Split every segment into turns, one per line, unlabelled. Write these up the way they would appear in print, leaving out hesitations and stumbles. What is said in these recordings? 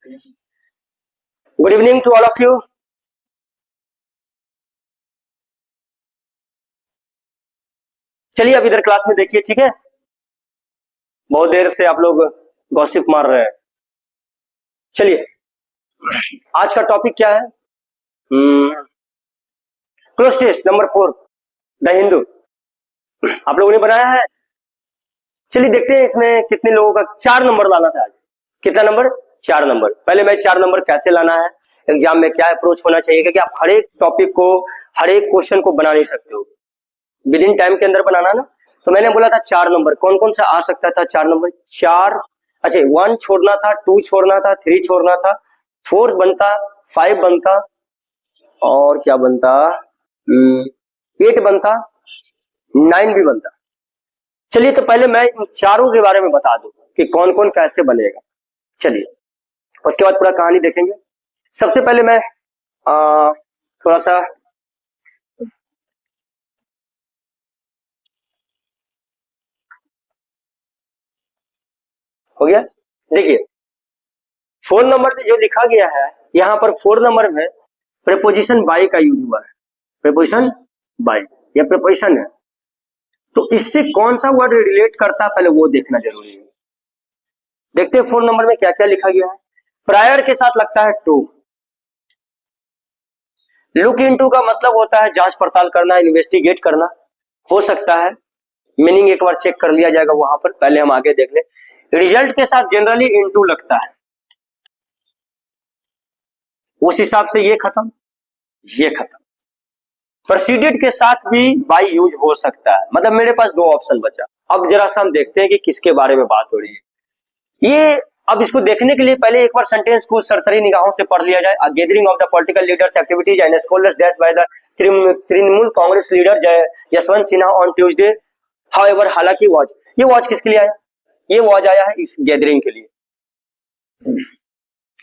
Good evening to all of you. चलिए अब इधर क्लास में देखिए, ठीक है। बहुत देर से आप लोग गॉसिप मार रहे हैं। चलिए आज का टॉपिक क्या है? Cloze test number 4 the Hindu आप लोगों ने बनाया है। चलिए देखते हैं इसमें कितने लोगों का 4 नंबर लाना था आज। कितना नंबर? 4 नंबर। पहले मैं 4 नंबर कैसे लाना है, एग्जाम में क्या अप्रोच होना चाहिए, क्योंकि आप हर एक टॉपिक को, हर एक क्वेश्चन को बना नहीं सकते हो, विद इन टाइम के अंदर बनाना ना। तो मैंने बोला था 4 नंबर कौन कौन सा आ सकता था। 4 नंबर 4, अच्छा 1 छोड़ना था, 2 छोड़ना था, 3 छोड़ना था, 4 बनता, 5 बनता, और क्या बनता, 8 बनता, 9 भी बनता। चलिए तो पहले मैं इन चारों के बारे में बता दूं कि कौन कौन कैसे बनेगा। चलिए उसके बाद पूरा कहानी देखेंगे। सबसे पहले मैं थोड़ा सा हो गया। देखिए 4 नंबर में जो लिखा गया है, यहां पर 4 नंबर में प्रीपोजिशन बाय का यूज हुआ है। प्रीपोजिशन बाय, यह प्रीपोजिशन है, तो इससे कौन सा वर्ड रिलेट करता है पहले वो देखना जरूरी है। देखते हैं 4 नंबर में क्या क्या लिखा गया है। प्रायर के साथ लगता है टू। लुक इनटू का मतलब होता है जांच पड़ताल करना, इन्वेस्टिगेट करना। हो सकता है मीनिंग एक बार चेक कर लिया जाएगा वहां पर, पहले हम आगे देख ले। रिजल्ट के साथ जनरली इनटू लगता है, उस हिसाब से ये खत्म, ये खत्म। प्रोसीडेड के साथ भी बाय यूज हो सकता है। मतलब मेरे पास 2 ऑप्शन बचा। अब जरा सा हम देखते हैं कि किसके बारे में बात हो रही है। ये अब इसको देखने के लिए पहले एक बार सेंटेंस को सरसरी निगाहों से पढ़ लिया जाए। Gathering of the political leaders activities and scholars dash by the Trinamool Congress leader Yashwant Sinha on Tuesday. However हालांकि वॉच, ये वॉच किसके लिए आया? ये वॉच आया है इस गैदरिंग के लिए।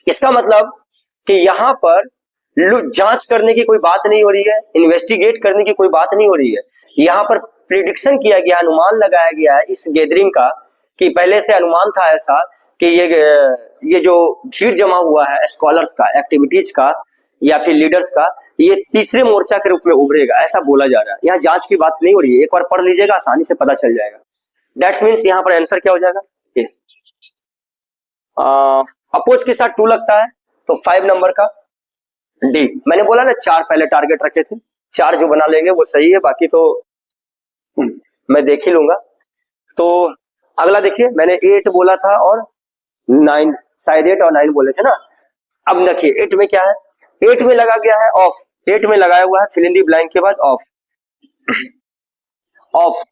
इसका मतलब कि यहां पर जांच करने की कोई बात नहीं हो रही है, इन्वेस्टिगेट करने की कोई बात नहीं हो रही है। यहां पर प्रिडिक्शन किया गया, अनुमान लगाया गया है इस गैदरिंग का, कि पहले से अनुमान था ऐसा कि ये जो भीड़ जमा हुआ है स्कॉलर्स का, एक्टिविटीज का या फिर लीडर्स का, ये तीसरे मोर्चा के रूप में उभरेगा, ऐसा बोला जा रहा है। यहाँ जांच की बात नहीं हो रही है, एक बार पढ़ लीजिएगा आसानी से पता चल जाएगा। दैट्स मीन्स यहाँ पर आंसर क्या हो जाएगा? अपोज के साथ 2 लगता है, तो 5 नंबर का डी। मैंने बोला ना 4 पहले टारगेट रखे थे, 4 जो बना लेंगे वो सही है, बाकी तो मैं देख ही लूंगा। तो अगला देखिए, मैंने 8 बोला था और 9, शायद 8 और 9 बोले थे ना। अब देखिए 8 में क्या है, 8 में लगा गया है ऑफ, 8 में लगाया हुआ है फिल इन द ब्लैंक के बाद ऑफ। ऑफ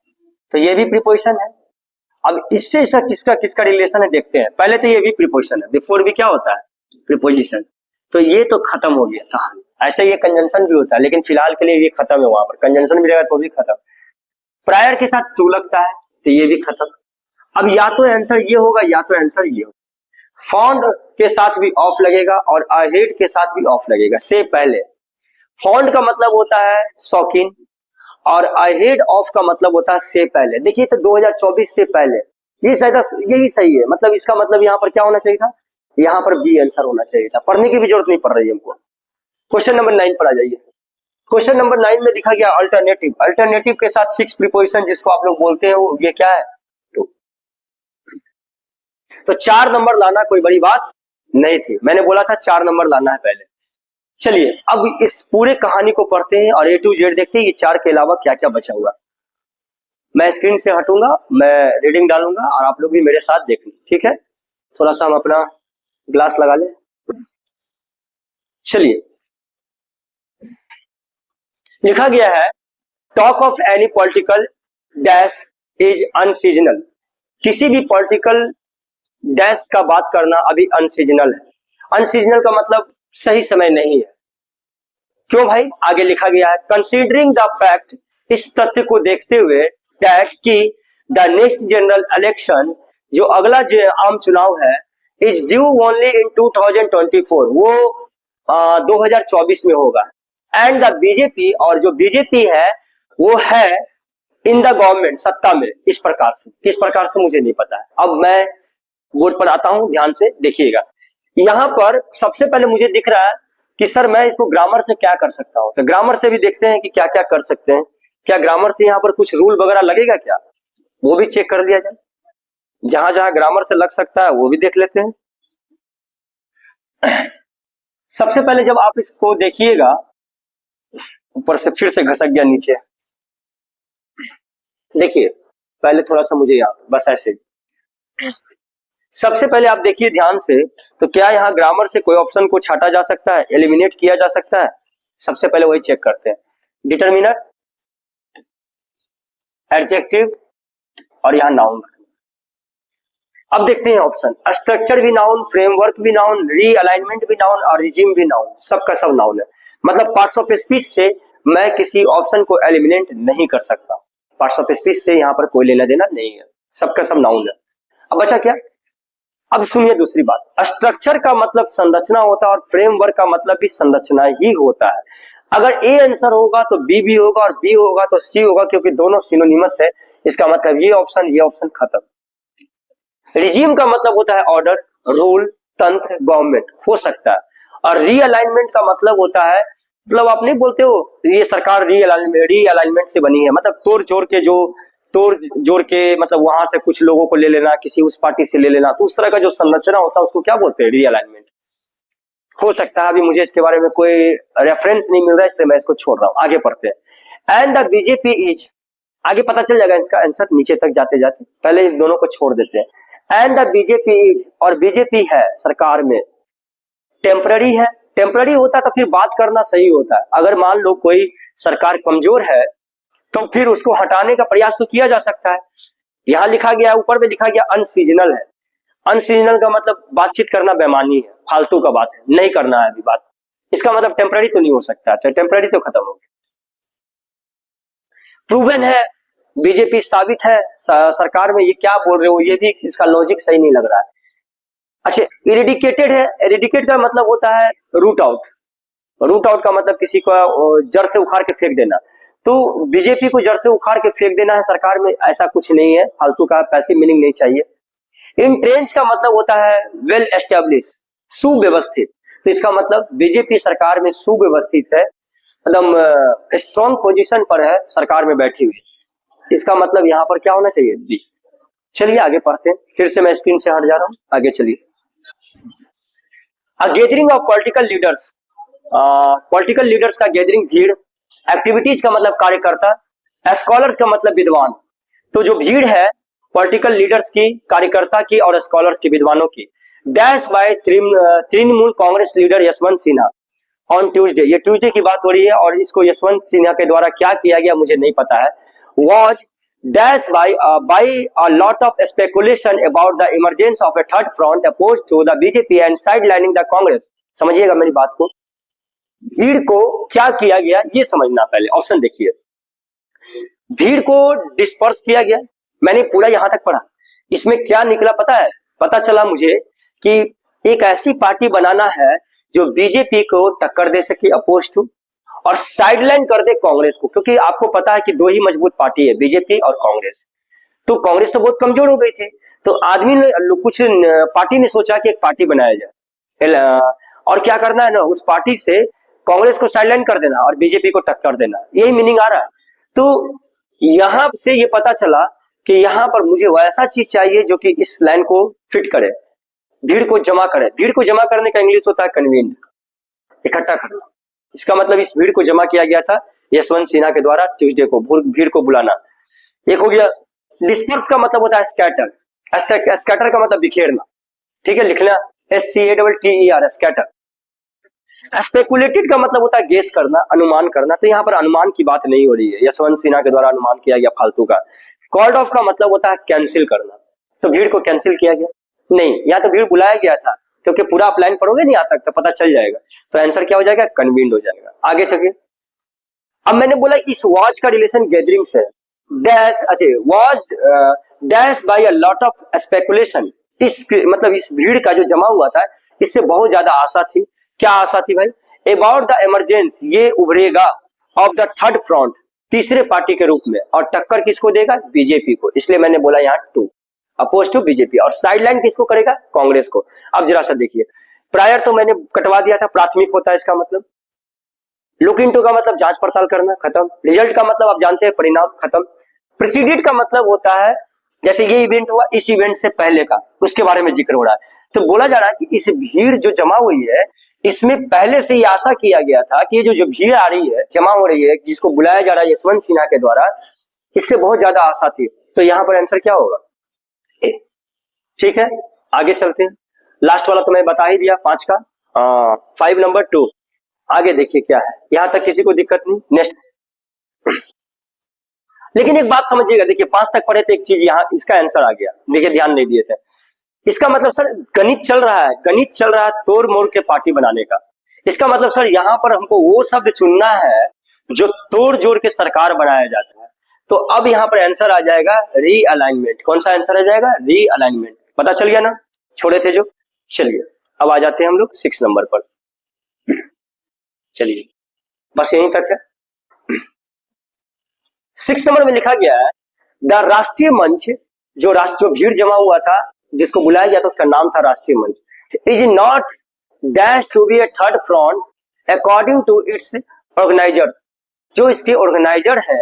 तो ये भी प्रीपोजिशन है। अब इससे इसका किसका किसका रिलेशन है देखते हैं। पहले तो ये भी प्रीपोजिशन है, बिफोर भी क्या होता है? प्रीपोजिशन। तो ये तो खत्म हो गया था। ऐसे ये कंजंक्शन भी होता है, लेकिन फिलहाल के लिए ये खत्म है, वहां पर कंजंक्शन भी रहेगा तो भी खत्म। प्रायर के साथ टू लगता है, तो ये भी खत्म। अब या तो आंसर ये होगा या तो आंसर ये होगा। फॉन्ड के साथ भी ऑफ लगेगा और अहेड के साथ भी ऑफ लगेगा, से पहले। फॉन्ड का मतलब होता है शौकीन और अहेड ऑफ का मतलब होता है से पहले। देखिए तो 2024 से पहले, ये शायद यही सही है। मतलब इसका मतलब यहाँ पर क्या होना चाहिए था? यहाँ पर बी आंसर होना चाहिए था। पढ़ने की भी जरूरत नहीं पड़ रही है हमको। क्वेश्चन नंबर 9 पर आ जाइए। क्वेश्चन नंबर 9 में दिखा गया अल्टरनेटिव। अल्टरनेटिव के साथ फिक्स प्रीपोजिशन जिसको आप लोग बोलते हो, ये क्या है? तो 4 नंबर लाना कोई बड़ी बात नहीं थी। मैंने बोला था 4 नंबर लाना है पहले। चलिए अब इस पूरे कहानी को पढ़ते हैं और A to Z देखते हैं ये 4 के अलावा क्या क्या बचा हुआ। मैं स्क्रीन से हटूंगा, मैं रीडिंग डालूंगा और आप लोग भी मेरे साथ देखें, ठीक है। थोड़ा सा हम अपना ग्लास लगा लें। चलिए लिखा गया है talk of any political dash is unseasonal. किसी भी पॉलिटिकल डैश का बात करना अभी अनसीजनल है। अनसीजनल का मतलब सही समय नहीं है। क्यों भाई? आगे लिखा गया है कंसीडरिंग द फैक्ट, इस तथ्य को देखते हुए, दैट कि द नेक्स्ट जनरल इलेक्शन, जो अगला आम चुनाव है, इज ड्यू ओनली इन 2024, वो 2024 में होगा। एंड द बीजेपी, और जो बीजेपी है वो है इन द गवर्नमेंट, सत्ता में। इस प्रकार से, किस प्रकार से मुझे नहीं पता है। अब मैं बोर्ड पर आता हूं, ध्यान से देखिएगा। यहां पर सबसे पहले मुझे दिख रहा है कि सर मैं इसको ग्रामर से क्या कर सकता हूं, तो ग्रामर से भी देखते हैं कि क्या क्या कर सकते हैं। क्या ग्रामर से यहाँ पर कुछ रूल वगैरह लगेगा क्या, वो भी चेक कर लिया जाए। जहां जहां ग्रामर से लग सकता है वो भी देख लेते हैं। सबसे पहले जब आप इसको देखिएगा, ऊपर से फिर से घसक गया नीचे, देखिए पहले थोड़ा सा मुझे यहाँ बस ऐसे, सबसे पहले आप देखिए ध्यान से, तो क्या यहाँ ग्रामर से कोई ऑप्शन को छाटा जा सकता है, एलिमिनेट किया जा सकता है? सबसे पहले वही चेक करते हैं। डिटरमिनर, एडजेक्टिव और यहाँ नाउन। अब देखते हैं ऑप्शन, स्ट्रक्चर भी नाउन, फ्रेमवर्क भी नाउन, रीअलाइनमेंट भी नाउन और रिजीम भी नाउन, सबका सब नाउन है। मतलब पार्ट्स ऑफ स्पीच से मैं किसी ऑप्शन को एलिमिनेट नहीं कर सकता। पार्ट्स ऑफ स्पीच से यहाँ पर कोई लेना देना नहीं है, सबका सब नाउन है। अब बचा क्या? अब सुनिए दूसरी बात, स्ट्रक्चर का मतलब संरचना होता है और फ्रेमवर्क का मतलब भी संरचना ही होता है। अगर ए आंसर होगा तो बी भी होगा और बी होगा तो सी होगा, क्योंकि दोनों सिनोनिमस है। इसका मतलब ये ऑप्शन खत्म। रिजीम का मतलब होता है ऑर्डर, रूल, तंत्र, गवर्नमेंट हो सकता है। और रीअलाइनमेंट का मतलब होता है, मतलब आप नहीं बोलते हो ये सरकार रीअलाइनमेंट से बनी है, मतलब तोड़ जोड़ के मतलब वहां से कुछ लोगों को ले लेना, किसी उस पार्टी से ले लेना, तो उस तरह का जो संरचना होता है उसको क्या बोलते हैं? रीअलाइनमेंट हो सकता है। अभी मुझे इसके बारे में कोई रेफरेंस नहीं मिल रहा है, इसलिए मैं इसको छोड़ रहा हूं। आगे पढ़ते हैं। एंड द बीजेपी इज, आगे पता चल जाएगा इसका आंसर नीचे तक जाते जाते, पहले इन दोनों को छोड़ देते हैं। एंड द बीजेपी इज, और बीजेपी है सरकार में, टेम्पररी है। टेम्पररी होता तो फिर बात करना सही होता है। अगर मान लो कोई सरकार कमजोर है तो फिर उसको हटाने का प्रयास तो किया जा सकता है। यहां लिखा गया, ऊपर में लिखा गया अनसीजनल है। अनसीजनल का मतलब बातचीत करना बेमानी है, फालतू का बात है, नहीं करना है अभी बात। इसका मतलब टेम्पररी तो नहीं हो सकता, तो टेम्पररी तो खत्म हो गया। प्रूवन है, बीजेपी साबित है सरकार में, ये क्या बोल रहे हो, ये भी इसका लॉजिक सही नहीं लग रहा है। अच्छा, इरेडिकेटेड है। इरेडिकेट का मतलब होता है रूट आउट। रूट आउट का मतलब किसी को जड़ से उखाड़ के फेंक देना। तो बीजेपी को जड़ से उखाड़ के फेंक देना है सरकार में, ऐसा कुछ नहीं है, फालतू का पैसिव मीनिंग नहीं चाहिए। इंट्रेंच का मतलब होता है वेल एस्टेब्लिश, सुव्यवस्थित। तो इसका मतलब बीजेपी सरकार में सुव्यवस्थित है, एकदम स्ट्रॉन्ग पोजीशन पर है, सरकार में बैठी हुई। इसका मतलब यहाँ पर क्या होना चाहिए? बी। चलिए आगे पढ़ते हैं, फिर से मैं स्क्रीन से हट जा रहा हूँ, आगे चलिए। Gathering of political leaders, political leaders का गैदरिंग, भीड़। एक्टिविटीज का मतलब कार्यकर्ता। स्कॉलर्स का मतलब विद्वान। तो जो भीड़ है पॉलिटिकल लीडर्स की, कार्यकर्ता की और स्कॉलर्स की, विद्वानों की। Dash by Trinamool Congress leader Yashwant Sinha on Tuesday, ये ट्यूसडे की बात हो रही है और इसको यशवंत सिन्हा के द्वारा क्या किया गया मुझे नहीं पता है। Was dash by a lot of speculation about the emergence of a third front opposed to the BJP and sidelining the Congress। समझिएगा मेरी बात को, भीड़ को क्या किया गया ये समझना। पहले ऑप्शन देखिए, भीड़ को डिस्पर्स किया गया, मैंने पूरा यहां तक पढ़ा। इसमें क्या निकला पता है? पता चला मुझे कि एक ऐसी पार्टी बनाना है जो बीजेपी को टक्कर दे सके, अपोज टू, और साइडलाइन कर दे कांग्रेस को, क्योंकि आपको पता है कि दो ही मजबूत पार्टी है, बीजेपी और कांग्रेस। तो कांग्रेस तो बहुत कमजोर हो गई थी, तो आदमी ने कुछ पार्टी ने सोचा कि एक पार्टी बनाया जाए और क्या करना है ना, उस पार्टी से कांग्रेस को साइडलाइन कर देना और बीजेपी को टक्कर देना, यही मीनिंग आ रहा है। तो यहां से ये पता चला कि यहां पर मुझे वैसा चीज चाहिए जो कि इस लाइन को फिट करे, भीड़ को जमा करे। भीड़ को जमा करने का इंग्लिश होता है कन्वीन, इकट्ठा करना। इसका मतलब इस भीड़ को जमा किया गया था यशवंत सिन्हा के द्वारा ट्यूसडे को, भीड़ को बुलाना। एक हो गया। डिस्पर्स का मतलब होता है स्कैटर, स्कैटर का मतलब बिखेरना, ठीक है, लिखना SCATTER, स्कैटर। स्पेकुलेटेड का मतलब होता है गेस करना, अनुमान करना। तो यहाँ पर अनुमान की बात नहीं हो रही है, यशवंत सिन्हा के द्वारा अनुमान किया गया फालतू का। कॉल्ड ऑफ का मतलब होता है कैंसिल करना, तो भीड़ को कैंसिल किया गया नहीं, यहाँ तो भीड़ बुलाया गया था, क्योंकि पूरा आप लाइन पढ़ोगे नहीं यहाँ तक तो पता चल जाएगा। तो आंसर क्या हो जाएगा? कन्वीन्ड हो जाएगा। आगे चलिए। अब मैंने बोला इस वॉच का रिलेशन गैदरिंग से, डैश, अच्छा, watch dash by a lot of speculation. इस मतलब इस भीड़ का जो जमा हुआ था, इससे बहुत ज्यादा आशा थी। क्या आशा थी भाई? अबाउट द इमरजेंस, ये उभरेगा, ऑफ द थर्ड फ्रंट, तीसरे पार्टी के रूप में, और टक्कर किसको देगा? बीजेपी को। इसलिए मैंने बोला यहाँ टू, अपोज टू बीजेपी, और साइडलाइन किसको करेगा? कांग्रेस को। अब जरा सा देखिए, प्रायर तो मैंने कटवा दिया था, प्राथमिक होता है इसका मतलब। लुक इनटू का मतलब जांच पड़ताल करना, खत्म। रिजल्ट का मतलब आप जानते हैं, परिणाम, खत्म। प्रेसिडेंट का मतलब होता है जैसे ये इवेंट हुआ, इस इवेंट से पहले का, उसके बारे में जिक्र हो रहा है। तो बोला जा रहा है कि इस भीड़ जो जमा हुई है, इसमें पहले से ही आशा किया गया था कि ये जो भीड़ आ रही है, जमा हो रही है, जिसको बुलाया जा रहा है यशवंत सिन्हा के द्वारा, इससे बहुत ज्यादा आशा थी। तो यहाँ पर आंसर क्या होगा? ए। ठीक है, आगे चलते हैं। लास्ट वाला तो मैं बता ही दिया, 5 का। 5 नंबर 2। आगे देखिए क्या है, यहां तक किसी को दिक्कत नहीं। नेक्स्ट। लेकिन एक बात समझिएगा, देखिए 5 तक पढ़े थे, एक चीज यहाँ इसका आंसर आ गया, देखिए ध्यान नहीं दिए थे। इसका मतलब सर गणित चल रहा है, गणित चल रहा है तोड़ मोड़ के पार्टी बनाने का। इसका मतलब सर यहाँ पर हमको वो शब्द चुनना है जो तोड़ जोड़ के सरकार बनाया जाता है। तो अब यहाँ पर आंसर आ जाएगा रीअलाइनमेंट। कौन सा आंसर आ जाएगा? रीअलाइनमेंट। पता चल गया ना, छोड़े थे जो। चलिए अब आ जाते हैं हम लोग 6 नंबर पर। चलिए बस यहीं तक है। 6 नंबर में लिखा गया है, द राष्ट्रीय मंच, जो भीड़ जमा हुआ था, जिसको बुलाया गया था, उसका नाम था Rashtriya Manch, is not dash to be a third front according to its organiser. जो इसके ऑर्गेनाइजर है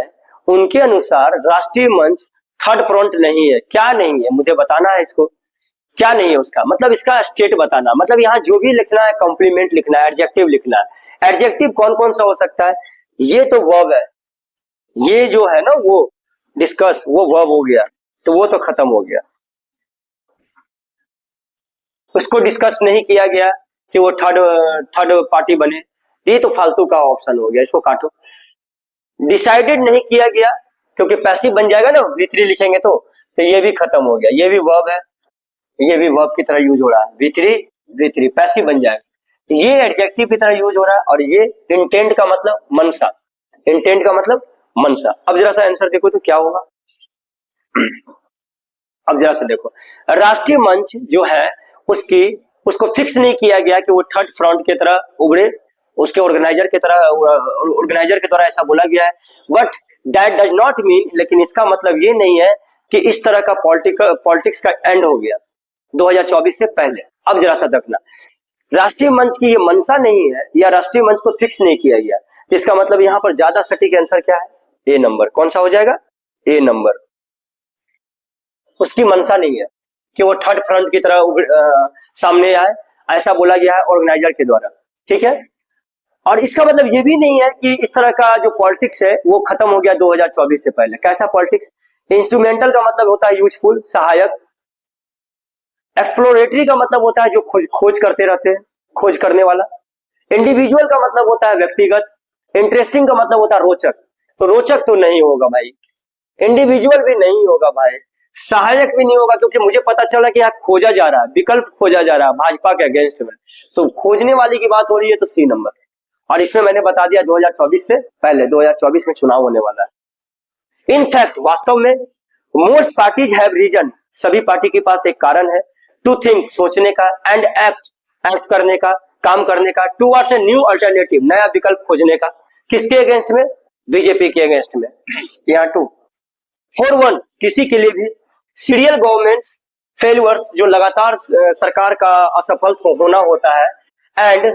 उनके अनुसार राष्ट्रीय मंच थर्ड फ्रंट नहीं है। क्या नहीं है मुझे बताना है इसको, क्या नहीं है उसका मतलब, इसका स्टेट बताना। मतलब यहाँ जो भी लिखना है, कॉम्प्लीमेंट लिखना है, एडजेक्टिव लिखना है। एडजेक्टिव कौन कौन सा हो सकता है? ये तो वर्ब है, ये जो है ना वो डिस्कस, वो वर्ब हो गया, तो वो तो खत्म हो गया। उसको डिस्कस नहीं किया गया कि वो थर्ड पार्टी बने, ये तो फालतू का ऑप्शन हो गया, इसको काटो। डिसाइडेड नहीं किया गया क्योंकि पैसिव बन जाएगा ना, V3 लिखेंगे तो ये भी खत्म हो गया, ये भी वर्ब है, ये भी वर्ब की तरह यूज हो रहा है। V3 पैसिव बन जाएगा। ये एडजेक्टिव की तरह यूज हो रहा है, और ये इंटेंट का मतलब मनसा, इंटेंट का मतलब मनसा। अब जरा सा आंसर देखो तो क्या होगा। अब जरा सा देखो, राष्ट्रीय मंच जो है उसको फिक्स नहीं किया गया कि वो थर्ड फ्रंट की तरह उभरे, उसके ऑर्गेनाइजर की तरह, ऑर्गेनाइजर के द्वारा ऐसा बोला गया है। But that does not mean, लेकिन इसका मतलब ये नहीं है कि इस तरह का पॉलिटिक्स का एंड हो गया 2024 से पहले। अब जरा सा देखना, राष्ट्रीय मंच की ये मंशा नहीं है, या राष्ट्रीय मंच को फिक्स नहीं किया गया, इसका मतलब यहाँ पर ज्यादा सटीक आंसर क्या है? ए नंबर। कौन सा हो जाएगा? ए नंबर। उसकी मंशा नहीं है कि वो थर्ड फ्रंट की तरह सामने आए, ऐसा बोला गया है ऑर्गेनाइजर के द्वारा। ठीक है, और इसका मतलब ये भी नहीं है कि इस तरह का जो पॉलिटिक्स है वो खत्म हो गया 2024 से पहले। कैसा पॉलिटिक्स? इंस्ट्रूमेंटल का मतलब होता है यूजफुल, सहायक। एक्सप्लोरेटरी का मतलब होता है जो खोज करते रहते हैं, खोज करने वाला। इंडिविजुअल का मतलब होता है व्यक्तिगत। इंटरेस्टिंग का मतलब होता है रोचक। तो रोचक तो नहीं होगा भाई, इंडिविजुअल भी नहीं होगा भाई, सहायक भी नहीं होगा, क्योंकि मुझे पता चला कि यहाँ खोजा जा रहा है, विकल्प खोजा जा रहा है भाजपा के अगेंस्ट में, तो खोजने वाली की बात हो रही है, तो सी नंबर। और इसमें मैंने बता दिया 2024 से पहले, 2024 में चुनाव होने वाला है। इनफैक्ट वास्तव में मोस्ट पार्टीज हैव रीजन, सभी पार्टी के पास एक कारण है, टू थिंक, सोचने का, एंड एक्ट करने का, काम करने का, टूवर्ड्स ए न्यू अल्टरनेटिव, नया विकल्प खोजने का। किसके अगेंस्ट में? बीजेपी के अगेंस्ट में। यहाँ 2 फॉर 1, किसी के लिए भी। सीरियल गवर्नमेंट्स फेल्यूअर्स, जो लगातार सरकार का असफल होना होता है, एंड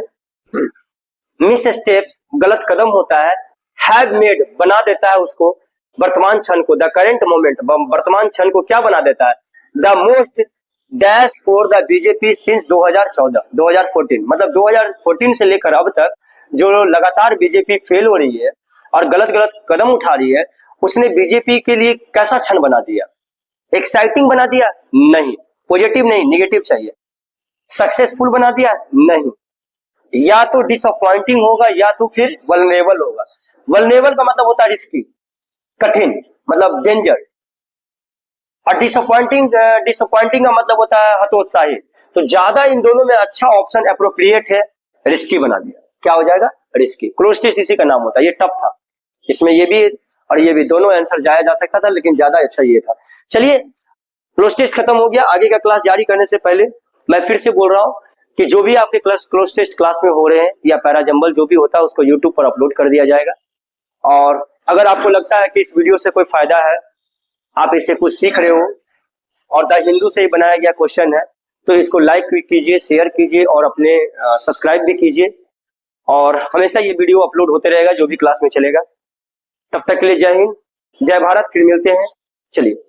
मिस स्टेप्स, गलत कदम होता है, हैव मेड, बना देता है उसको, वर्तमान क्षण को, द करेंट मोमेंट, वर्तमान क्षण को क्या बना देता है? The most dash for the BJP since 2014, मतलब 2014 से लेकर अब तक जो लगातार बीजेपी फेल हो रही है और गलत गलत कदम उठा रही है, उसने बीजेपी के लिए कैसा क्षण बना दिया? एक्साइटिंग बना दिया? नहीं। पॉजिटिव नहीं, निगेटिव चाहिए। सक्सेसफुल बना दिया? नहीं। या तो डिसअपॉइंटिंग होगा, या तो फिर वल्नरेबल होगा। वल्नरेबल का मतलब होता है रिस्की, कठिन, मतलब डेंजर। और डिसअपॉइंटिंग का मतलब होता है हतोत्साही। तो ज्यादा इन दोनों में अच्छा ऑप्शन एप्रोप्रिएट है, रिस्की बना दिया। क्या हो जाएगा? रिस्की। क्लोज टेस्ट इसी का नाम होता है, ये टफ था, इसमें ये भी और ये भी दोनों आंसर जाया जा सकता था, लेकिन ज्यादा अच्छा ये था। चलिए क्लोज टेस्ट खत्म हो गया। आगे का क्लास जारी करने से पहले मैं फिर से बोल रहा हूँ कि जो भी आपके क्लोज टेस्ट क्लास में हो रहे हैं या पैराजंबल जो भी होता है, उसको यूट्यूब पर अपलोड कर दिया जाएगा। और अगर आपको लगता है कि इस वीडियो से कोई फायदा है, आप इससे कुछ सीख रहे हो और द हिंदू से ही बनाया गया क्वेश्चन है, तो इसको लाइक भी कीजिए, शेयर कीजिए और अपने सब्सक्राइब भी कीजिए। और हमेशा ये वीडियो अपलोड होते रहेगा जो भी क्लास में चलेगा। तब तक के लिए जय हिंद, जय भारत, फिर मिलते हैं। चलिए।